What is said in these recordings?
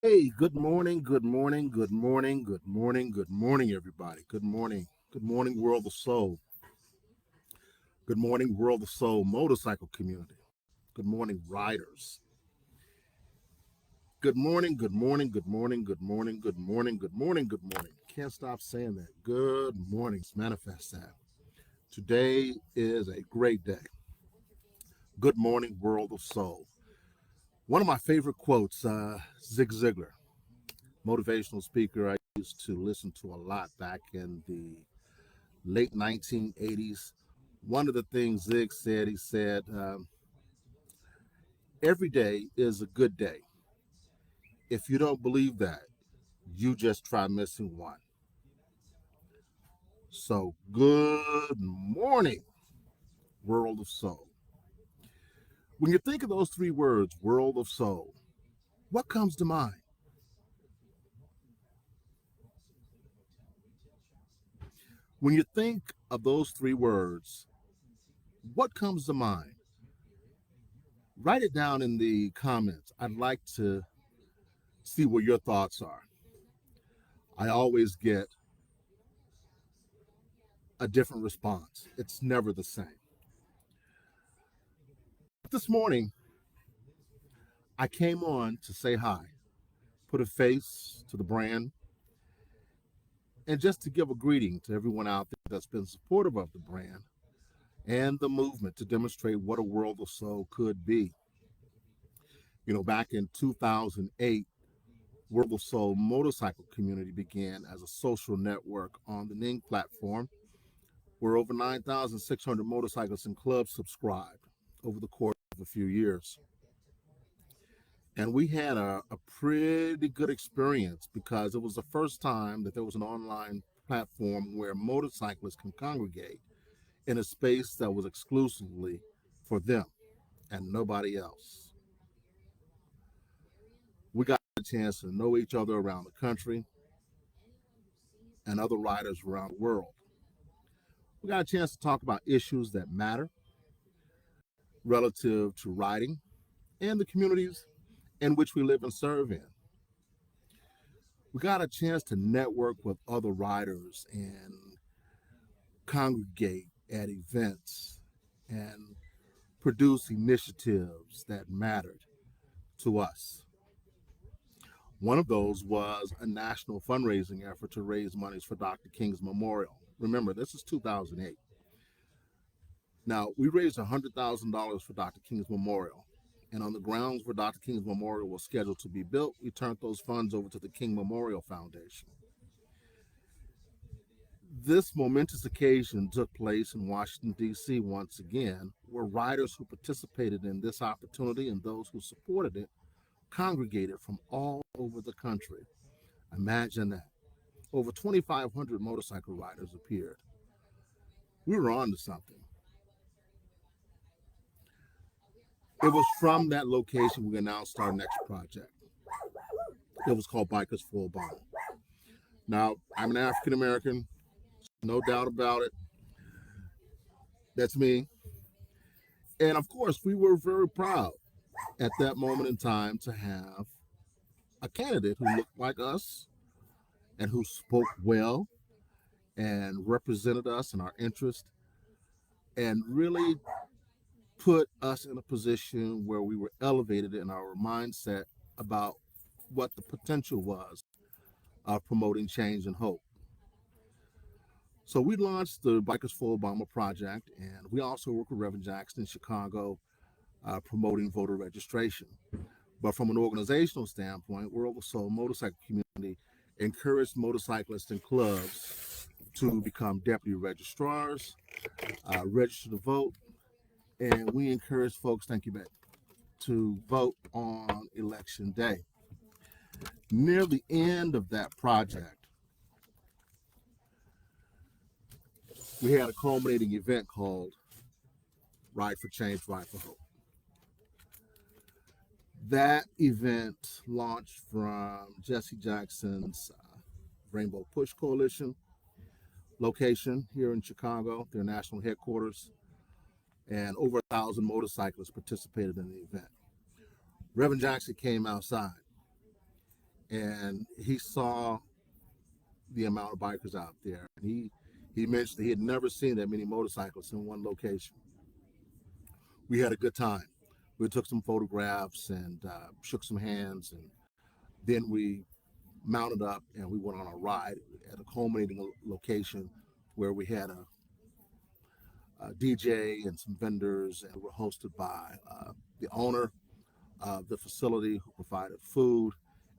Hey, good morning, good morning, good morning, good morning, good morning, everybody. Good morning. Good morning, World of Soul. Good morning, World of Soul motorcycle community. Good morning, riders. Good morning, good morning, good morning, good morning, good morning, good morning, good morning. Can't stop saying that. Good morning. Let's manifest that. Today is a great day. Good morning, World of Soul. One of my favorite quotes, Zig Ziglar, motivational speaker I used to listen to a lot back in the late 1980s. One of the things Zig said, he said, every day is a good day. If you don't believe that, you just try missing one. So, good morning, World of Soul. When you think of those three words, World of Soul, what comes to mind? When you think of those three words, what comes to mind? Write it down in the comments. I'd like to see what your thoughts are. I always get a different response. It's never the same. This morning, I came on to say hi, put a face to the brand, and just to give a greeting to everyone out there that's been supportive of the brand and the movement to demonstrate what a World of Soul could be. You know, back in 2008, World of Soul motorcycle community began as a social network on the Ning platform, where over 9,600 motorcyclists and clubs subscribed over the course of a few years. And we had a pretty good experience because it was the first time that there was an online platform where motorcyclists can congregate in a space that was exclusively for them and nobody else. We got a chance to know each other around the country and other riders around the world. We got a chance to talk about issues that matter relative to riding and the communities in which we live and serve in. We got a chance to network with other riders and congregate at events and produce initiatives that mattered to us. One of those was a national fundraising effort to raise monies for Dr. King's memorial. Remember, this is 2008. Now, we raised $100,000 for Dr. King's memorial. And on the grounds where Dr. King's memorial was scheduled to be built, we turned those funds over to the King Memorial Foundation. This momentous occasion took place in Washington, D.C. once again, where riders who participated in this opportunity and those who supported it congregated from all over the country. Imagine that. Over 2,500 motorcycle riders appeared. We were on to something. It was from that location we announced our next project. It was called Bikers Full Bond. Now, I'm an African American, no doubt about it. That's me. And of course, we were very proud at that moment in time to have a candidate who looked like us and who spoke well and represented us and our interest and really put us in a position where we were elevated in our mindset about what the potential was of promoting change and hope. So we launched the Bikers for Obama project, and we also work with Reverend Jackson in Chicago promoting voter registration. But from an organizational standpoint, World of Soul Motorcycle Community encouraged motorcyclists and clubs to become deputy registrars, register to vote, and we encourage folks, thank you, Beck, to vote on election day. Near the end of that project, we had a culminating event called Ride for Change, Ride for Hope. That event launched from Jesse Jackson's Rainbow Push Coalition location here in Chicago, their national headquarters, and over 1,000 motorcyclists participated in the event. Reverend Jackson came outside and he saw the amount of bikers out there. And he mentioned he had never seen that many motorcycles in one location. We had a good time. We took some photographs and shook some hands, and then we mounted up and we went on a ride at a culminating location where we had a DJ and some vendors, and we were hosted by the owner of the facility who provided food,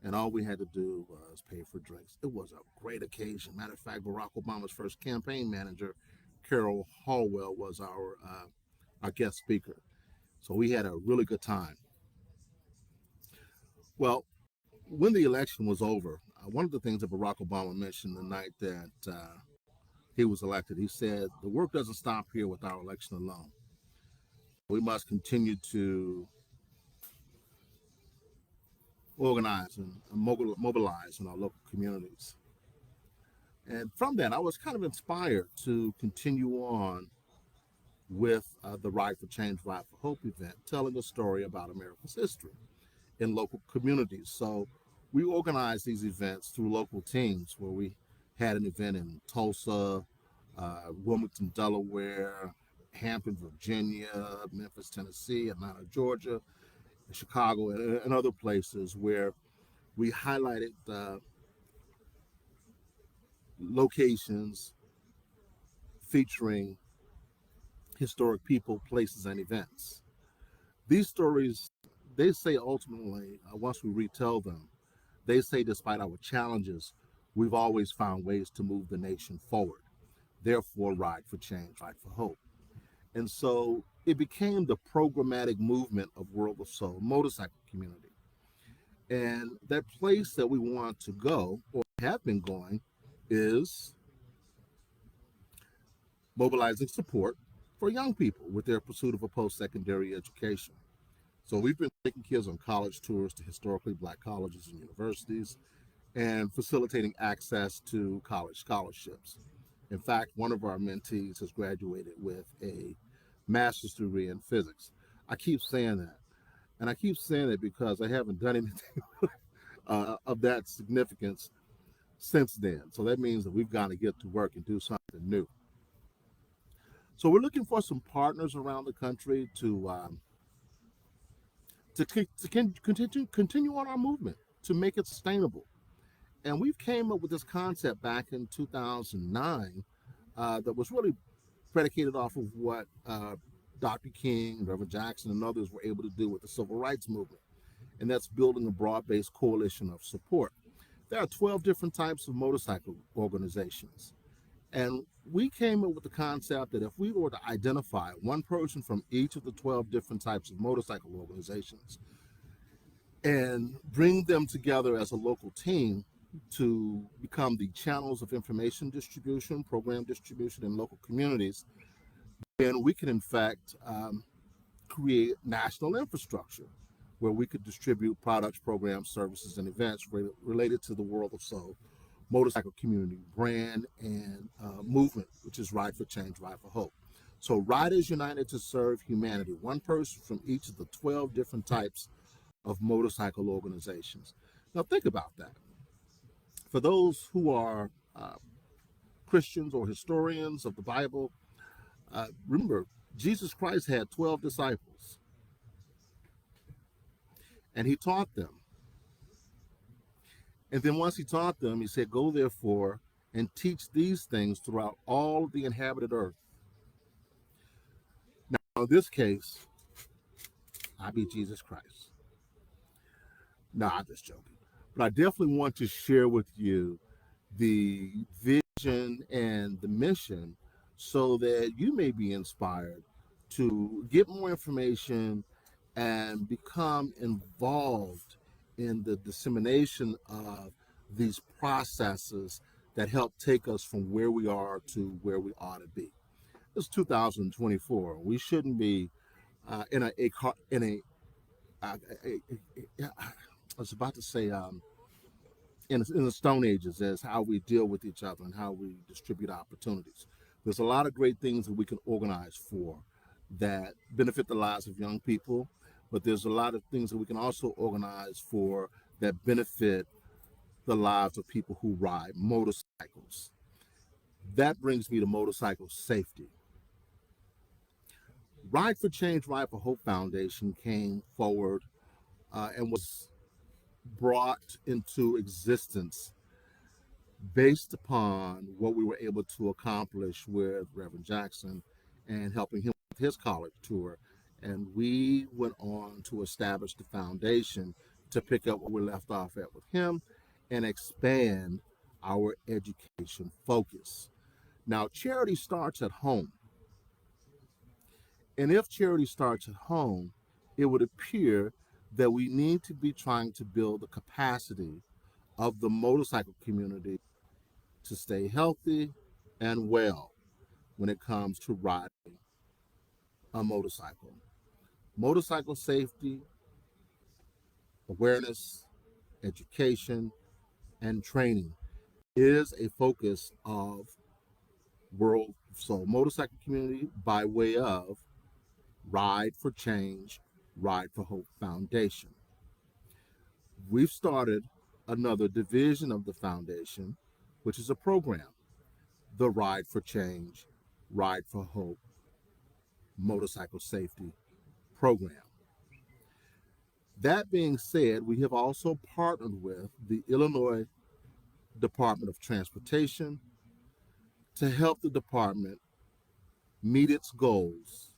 and all we had to do was pay for drinks. It was a great occasion. Matter of fact, Barack Obama's first campaign manager, Carol Hallwell, was our guest speaker. So we had a really good time. Well, when the election was over, one of the things that Barack Obama mentioned the night that he was elected, he said, "The work doesn't stop here with our election alone. We must continue to organize and mobilize in our local communities." And from that, I was kind of inspired to continue on with the Ride for Change, Ride for Hope event, telling a story about America's history in local communities. So we organized these events through local teams where we had an event in Tulsa, Wilmington, Delaware, Hampton, Virginia, Memphis, Tennessee, Atlanta, Georgia, Chicago, and other places where we highlighted locations featuring historic people, places, and events. These stories, they say ultimately, once we retell them, they say despite our challenges, we've always found ways to move the nation forward. Therefore, Ride for Change, Ride for Hope. And so it became the programmatic movement of World of Soul motorcycle community. And that place that we want to go, or have been going, is mobilizing support for young people with their pursuit of a post-secondary education. So we've been taking kids on college tours to historically black colleges and universities and facilitating access to college scholarships. In fact, one of our mentees has graduated with a master's degree in physics. I keep saying that. And I keep saying it because I haven't done anything of that significance since then. So that means that we've got to get to work and do something new. So we're looking for some partners around the country to continue on our movement, to make it sustainable. And we've came up with this concept back in 2009 that was really predicated off of what Dr. King, Reverend Jackson, and others were able to do with the civil rights movement. And that's building a broad-based coalition of support. There are 12 different types of motorcycle organizations. And we came up with the concept that if we were to identify one person from each of the 12 different types of motorcycle organizations and bring them together as a local team to become the channels of information distribution, program distribution in local communities, then we can in fact create national infrastructure where we could distribute products, programs, services, and events related to the World of Soul motorcycle community brand and movement, which is Ride for Change, Ride for Hope. So Riders United to Serve Humanity, one person from each of the 12 different types of motorcycle organizations. Now think about that. For those who are Christians or historians of the Bible, remember, Jesus Christ had 12 disciples, and he taught them. And then once he taught them, he said, "Go therefore and teach these things throughout all the inhabited earth." Now, in this case, I be Jesus Christ. No, I'm just joking. But I definitely want to share with you the vision and the mission so that you may be inspired to get more information and become involved in the dissemination of these processes that help take us from where we are to where we ought to be. It's 2024. We shouldn't be in I was about to say in the Stone Ages as how we deal with each other and how we distribute opportunities. There's a lot of great things that we can organize for that benefit the lives of young people, but there's a lot of things that we can also organize for that benefit the lives of people who ride motorcycles. That brings me to motorcycle safety. Ride for Change, Ride for Hope Foundation came forward and was brought into existence based upon what we were able to accomplish with Reverend Jackson and helping him with his college tour. And we went on to establish the foundation to pick up where we left off at with him and expand our education focus. Now, charity starts at home. And if charity starts at home, it would appear that we need to be trying to build the capacity of the motorcycle community to stay healthy and well when it comes to riding a motorcycle. Motorcycle safety, awareness, education, and training is a focus of World Soul Motorcycle Community by way of Ride for Change, Ride for Hope Foundation. We've started another division of the foundation, which is a program, the Ride for Change, Ride for Hope Motorcycle Safety Program. That being said, we have also partnered with the Illinois Department of Transportation to help the department meet its goals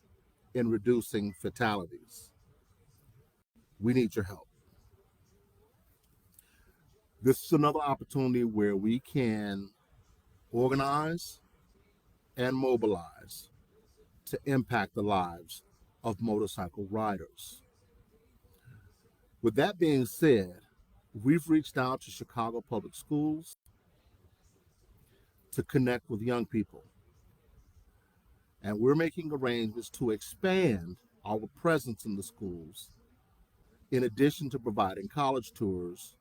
in reducing fatalities. We need your help. This is another opportunity where we can organize and mobilize to impact the lives of motorcycle riders. With that being said, we've reached out to Chicago Public Schools to connect with young people. And we're making arrangements to expand our presence in the schools, in addition to providing college tours,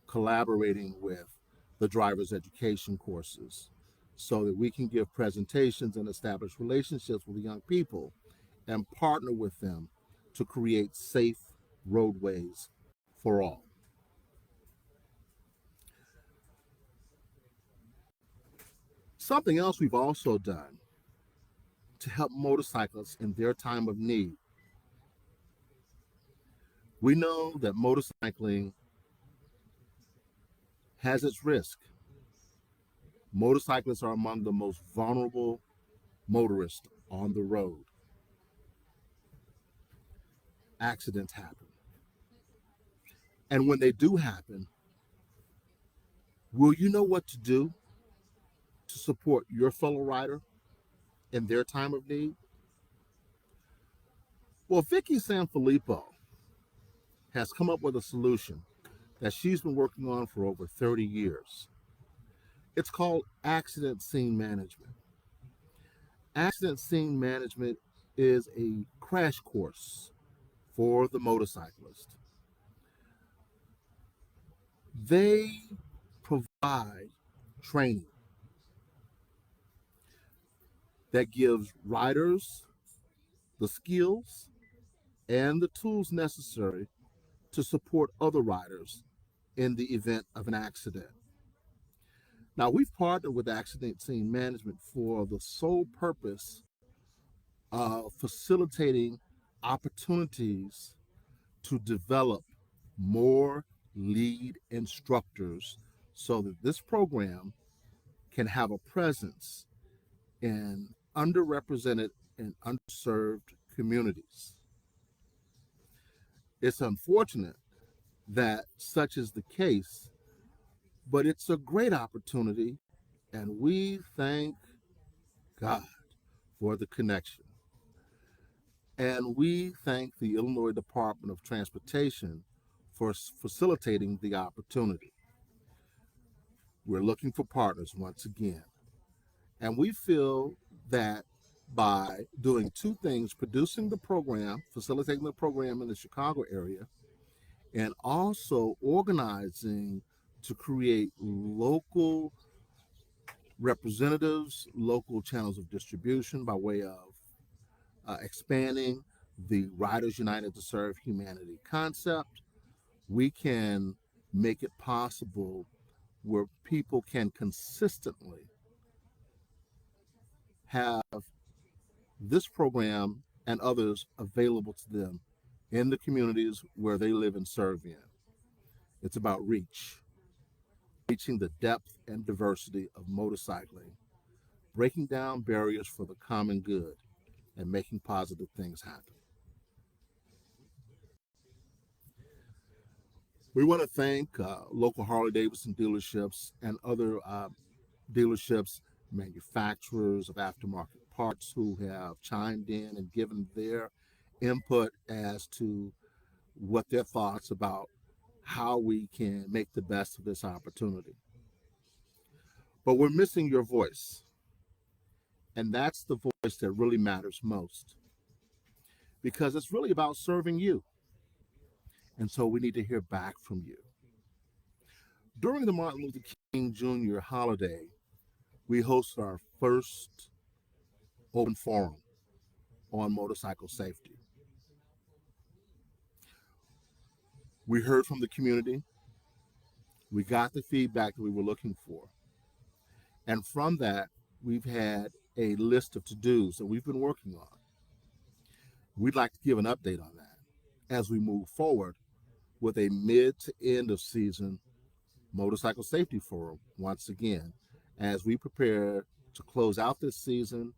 collaborating with the driver's education courses, so that we can give presentations and establish relationships with young people and partner with them to create safe roadways for all. Something else we've also done to help motorcyclists in their time of need. We know that motorcycling has its risk. Motorcyclists are among the most vulnerable motorists on the road. Accidents happen. And when they do happen, will you know what to do to support your fellow rider in their time of need? Well, Vicky Sanfilippo has come up with a solution that she's been working on for over 30 years. It's called accident scene management. Accident scene management is a crash course for the motorcyclist. They provide training that gives riders the skills and the tools necessary to support other riders in the event of an accident. Now, we've partnered with Accident Scene Management for the sole purpose of facilitating opportunities to develop more lead instructors so that this program can have a presence in underrepresented and underserved communities. It's unfortunate that such is the case, but it's a great opportunity, and we thank God for the connection. And we thank the Illinois Department of Transportation for facilitating the opportunity. We're looking for partners once again. And we feel that by doing two things, producing the program, facilitating the program in the Chicago area, and also organizing to create local representatives, local channels of distribution by way of expanding the Riders United to Serve Humanity concept, we can make it possible where people can consistently have this program and others available to them in the communities where they live and serve in. It's about reach, reaching the depth and diversity of motorcycling, breaking down barriers for the common good, and making positive things happen. We want to thank local Harley Davidson dealerships and other dealerships, manufacturers of aftermarket parts who have chimed in and given their input as to what their thoughts about how we can make the best of this opportunity. But we're missing your voice, and that's the voice that really matters most because it's really about serving you. And so we need to hear back from you. During the Martin Luther King Jr. holiday, we hosted our first open forum on motorcycle safety. We heard from the community. We got the feedback that we were looking for. And from that, we've had a list of to-dos that we've been working on. We'd like to give an update on that as we move forward with a mid to end of season motorcycle safety forum once again, as we prepare to close out this season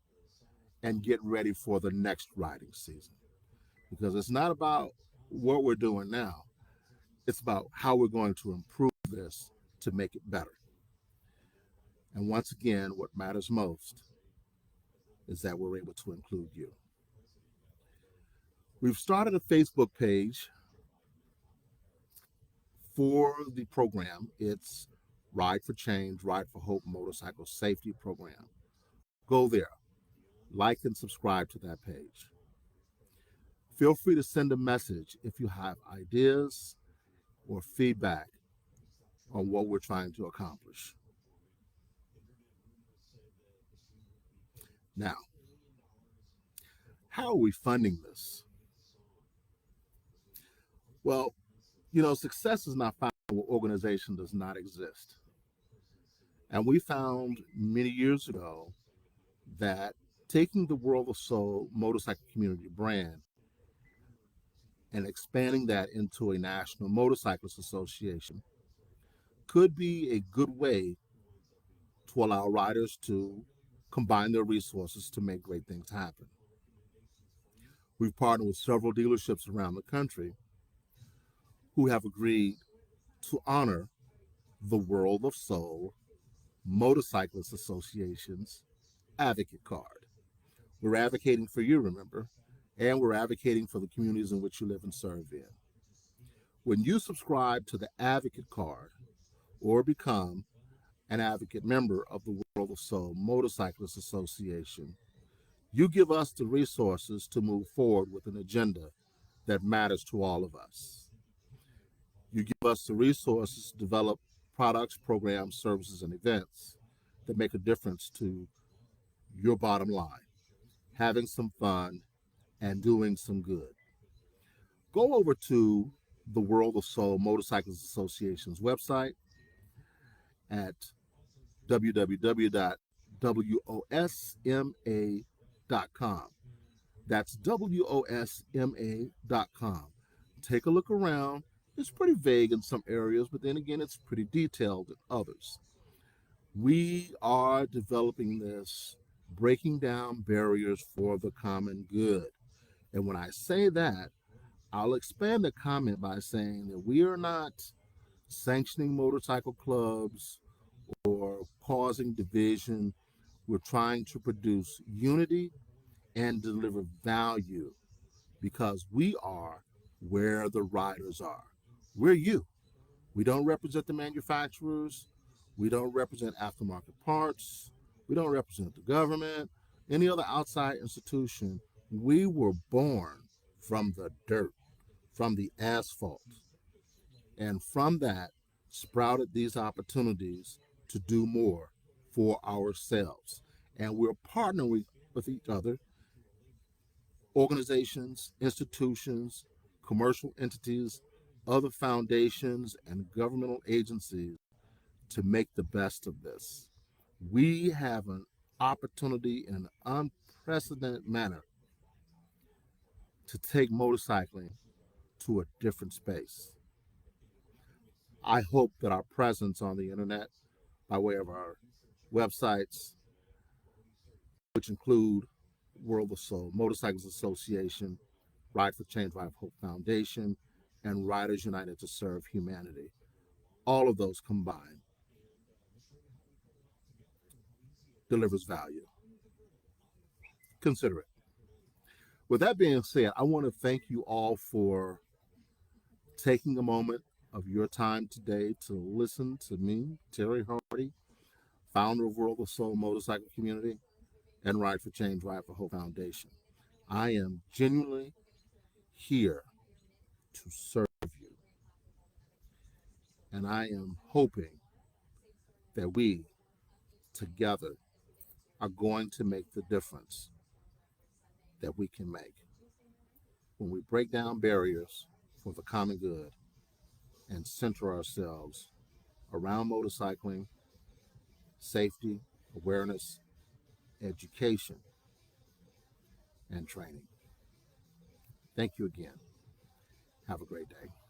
and get ready for the next riding season. Because it's not about what we're doing now, it's about how we're going to improve this to make it better. And once again, what matters most is that we're able to include you. We've started a Facebook page for the program. It's Ride for Change, Ride for Hope Motorcycle Safety Program. Go there, like and subscribe to that page. Feel free to send a message if you have ideas or feedback on what we're trying to accomplish. Now, how are we funding this? Well, success is not found where organization does not exist. And we found many years ago that taking the World of Soul motorcycle community brand and expanding that into a national motorcyclist association could be a good way to allow riders to combine their resources to make great things happen. We've partnered with several dealerships around the country who have agreed to honor the World of Soul Motorcyclist Association's advocate card. We're advocating for you, remember, and we're advocating for the communities in which you live and serve in. When you subscribe to the advocate card or become an advocate member of the World of Soul Motorcyclist Association, you give us the resources to move forward with an agenda that matters to all of us. You give us the resources to develop products, programs, services, and events that make a difference to your bottom line, having some fun and doing some good. Go over to the World of Soul Motorcyclist Association's website at www.wosma.com. That's wosma.com. Take a look around. It's pretty vague in some areas, but then again, it's pretty detailed in others. We are developing this, breaking down barriers for the common good. And when I say that, I'll expand the comment by saying that we are not sanctioning motorcycle clubs or causing division. We're trying to produce unity and deliver value because we are where the riders are. We're you. We don't represent the manufacturers. We don't represent aftermarket parts. We don't represent the government, any other outside institution. We were born from the dirt, from the asphalt. And from that, sprouted these opportunities to do more for ourselves. And we're partnering with each other, organizations, institutions, commercial entities, other foundations, and governmental agencies to make the best of this. We have an opportunity in an unprecedented manner to take motorcycling to a different space. I hope that our presence on the internet, by way of our websites, which include World of Soul, Motorcycles Association, Ride for Change, Ride for Hope Foundation, and Riders United to Serve Humanity, all of those combined delivers value. Consider it. With that being said, I want to thank you all for taking a moment of your time today to listen to me, Terry Hardy, founder of World of Soul Motorcycle Community and Ride for Change, Ride for Hope Foundation. I am genuinely here to serve you, and I am hoping that we together are going to make the difference that we can make when we break down barriers for the common good and center ourselves around motorcycling, safety, awareness, education, and training. Thank you again. Have a great day.